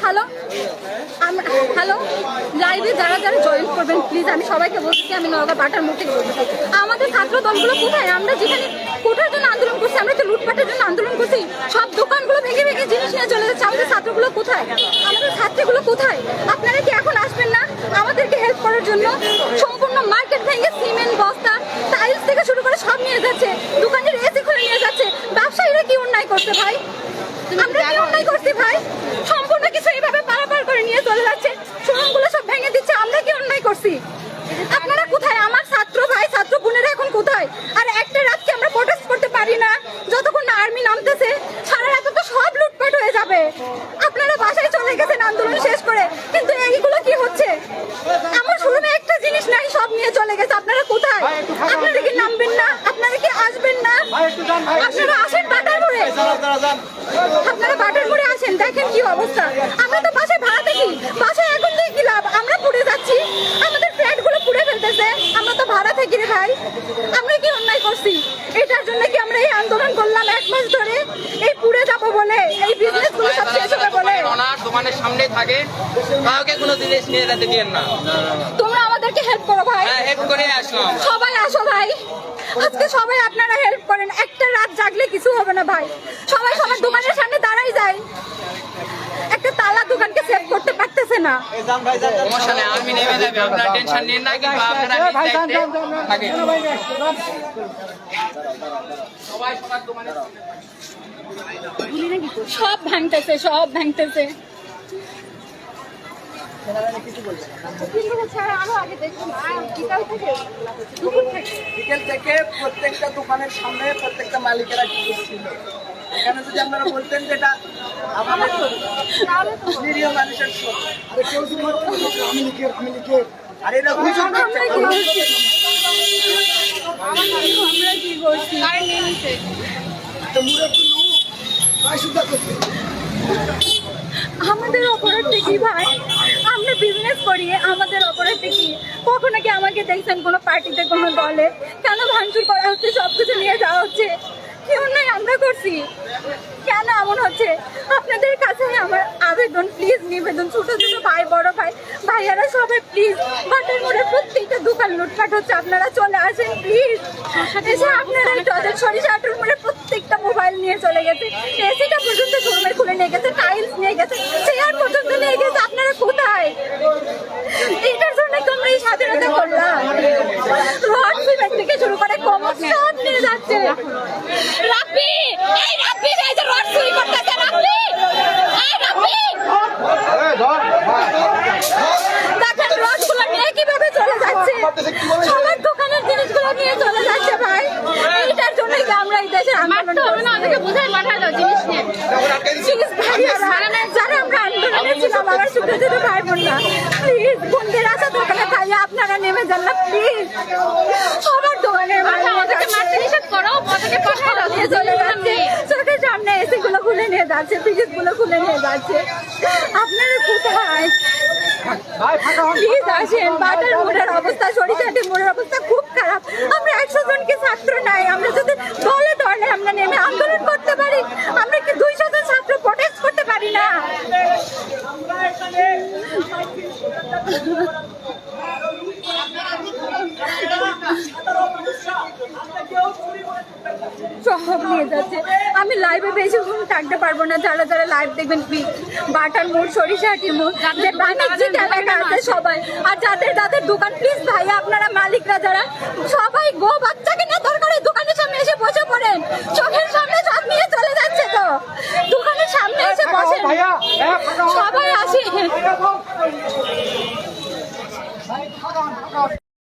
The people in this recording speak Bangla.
হ্যালো হ্যালো লাইভে যারা যারা জয়েন করবেন প্লিজ আমি সবাইকে বলছি, আমি নওগাঁ বাটার মোড় থেকে বলছি আমাদের ছাত্র দলগুলো কোথায়? আমরা যেখানে কোটার জন্য আন্দোলন করছি, আমরা তো লুটপাটের জন্য আন্দোলন করছি, সব দোকানগুলো ভেঙে ভেঙে জিনিস নিয়ে চলে যাচ্ছে। আমাদের ছাত্রগুলো কোথায়? আমাদের ছাত্রগুলো কোথায়? আপনারা কি এখন আসবেন না আমাদেরকে হেল্প করার জন্য? সম্পূর্ণ মার্কেট ভেঙে সিমেন্ট বস্তা টাইলস থেকে শুরু করে সব নিয়ে যাচ্ছে, দোকানের এসি খুলে নিয়ে যাচ্ছে। ব্যবসায়ীরা কি অন্যায় করছে ভাই? আমরা কি অন্যায় করছি ভাই? সম্পূর্ণ কিছু এইভাবে পারাপার করে নিয়ে চলে যাচ্ছে, শোরুমগুলো সব ভেঙে দিচ্ছে। আমরা কি অন্যায় করছি? আপনারা কোথায়? আমার ছাত্র ভাই ছাত্র বোনেরা এখন কোথায়? আর একটা রাতকে আমরা প্রোটেস্ট করতে পারি না যতক্ষণ না আর্মি নামতেছে। সারা রাত তো সব লুটপাট হয়ে যাবে। আপনারা বাসায় চলে গেছেন আন্দোলন শেষ করে, কিন্তু এইগুলো কি হচ্ছে? আমার শোরুমে একটা জিনিস নাই, সব নিয়ে চলে গেছে। আপনারা কোথায়? আপনারা কি নামবেন না? আপনারা কি আসবেন না? আপনারা আসেন বাটার মোড়ে, আপনারা বাটার মোড়ে আসেন, দেখেন কি অবস্থা। আমরা তো বাসায় ভাড়া থাকি, বাসায় এখন দিয়ে কি লাভ? আমরা পুড়ে যাচ্ছি, আমাদের ফ্ল্যাট গুলো পুড়ে ফেলতেছে। আমরা তো ভাড়া থাকি রে ভাই। আমরা কি অন্যায় করছি? এটার জন্য কি আমরা এই আন্দোলন করলাম 1 মাস ধরে? এই পুড়ে যাবো বলে, এই বিজনেস গুলো সব শেষ হবে বলে? দোকানের সামনে থাকে, কাউকে কোনো জিনিস নিয়ে যেতে দিয়েন না। তোমরা আমাদেরকে হেল্প করো ভাই। হ্যাঁ, হেল্প করে আসলাম। সবাই আসো ভাই, আজকে সবাই আপনারা হেল্প করেন। একটা রাত জাগলে কিছু হবে না ভাই। সবাই সবার দোকানের সামনে দাঁড়াই যায়, একটা তালা দোকানকে সেভ করতে পারতেছে না। সমস্যা নেই, আর্মি নেমে যাবে, আপনারা টেনশন নিন না। কিন্তু আপনারা থাকেন সবাই সবার দোকানে সব ভাঙতেছে, সব ভাঙতেছে। বিকেল থেকে প্রত্যেকটা দোকানের সামনে প্রত্যেকটা মালিকেরা কিছু ছিল। এখানে যদি আপনারা বলতেন যে এটা আমাদের নিরীহ মানুষের আর এরা আমাদের অপরাধটা কি ভাই? আমরা বিজনেস করি, আমাদের অপরাধটা কি? কখনো কি আমাকে দেখছেন কোনো পার্টিতে কোনো দলে? কেন ভাঙচুর করা হচ্ছে, সবকিছু নিয়ে যাওয়া হচ্ছে? কি অন্যায় আমরা করছি? কেন এমন হচ্ছে? আপনাদের কাছে আমার আবেদন, প্লিজ নিবেদন, ছোট ছোট ভাই বড় ভাই ভাইয়ারা সবাই প্লিজ, বাটার মোড়ে প্রত্যেকটা দোকান লুটপাট হচ্ছে, আপনারা চলে আসেন প্লিজ। এসে আপনারা সরিষা আটুর মোড়ে প্রত্যেকটা মোবাইল নিয়ে চলে গেছে, এসিটা পর্যন্ত শোরুমে খুলে নিয়ে গেছে, টাইলস নিয়ে গেছে, চেয়ার পর্যন্ত নিয়ে গেছে। আপনারা কোথায়? এটার জন্য তোমরা এই স্বাধীনতা করলাম। রড সিমেন্ট থেকে শুরু করে কমর সব নিয়ে যাচ্ছে। রাব্বি, এই রাব্বি এই যে রড চুরি করতেছে, রাব্বি, এই রাব্বি, দেখেন রডগুলো নিয়ে কিভাবে চলে যাচ্ছে, সবার দোকানের জিনিসগুলো নিয়ে চলে যাচ্ছে ভাই। এইটার জন্যই তো আমরা এই দেশে আন্দোলন করছি। আমাদেরকে বুঝাই পাঠালো জিনিস নিয়ে। প্লিজ ভাইয়ারা, যারা আমরা আন্দোলনে ছিলাম, আমার ছোট ছোট ভাই বোনরা, প্লিজ বোনদের আসা দোকানে ভাইয়া আপনারা নেমে যান না প্লিজ। সবার দোকানের আমাদেরকে মারতে নিষেধ করো, ওদেরকে পাঠাই দাও, নিয়ে চলে যাচ্ছে। চোখের সামনে এসি গুলো খুলে নিয়ে যাচ্ছে, ফ্রিজ গুলো খুলে নিয়ে যাচ্ছে। আপনারা কোথায়? প্লিজ আসেন। বাটার মোড়ের অবস্থা, সরিষাটি মোড়ের অবস্থা খুব খারাপ। আমরা 100 জনকে ছাত্র নাই, আমরা যদি দলে দলে আমরা নেমে আন্দোলন করতে পারি, আমরা কি 200 জন ছাত্র প্রোটেস্ট করতে পারি না? সব নিয়ে যাচ্ছে। আমি লাইভে বেশিক্ষণ থাকতে পারবো না, যারা যারা লাইভ দেখবেন প্লিজ বাটার মোড়, সরিষাটি মোড়, যে বাণিজ্যিক এলাকা আছে সবাই, আর যাদের যাদের দোকান, প্লিজ ভাইয়া আপনারা মালিকরা যারা সবাই গো বাচ্চাকে নিয়ে দরকারি দোকানের সামনে এসে বসে পড়েন। চোখের সামনে সব নিয়ে চলে যাচ্ছে, তো দোকানের সামনে এসে বসেন, সবাই আসে।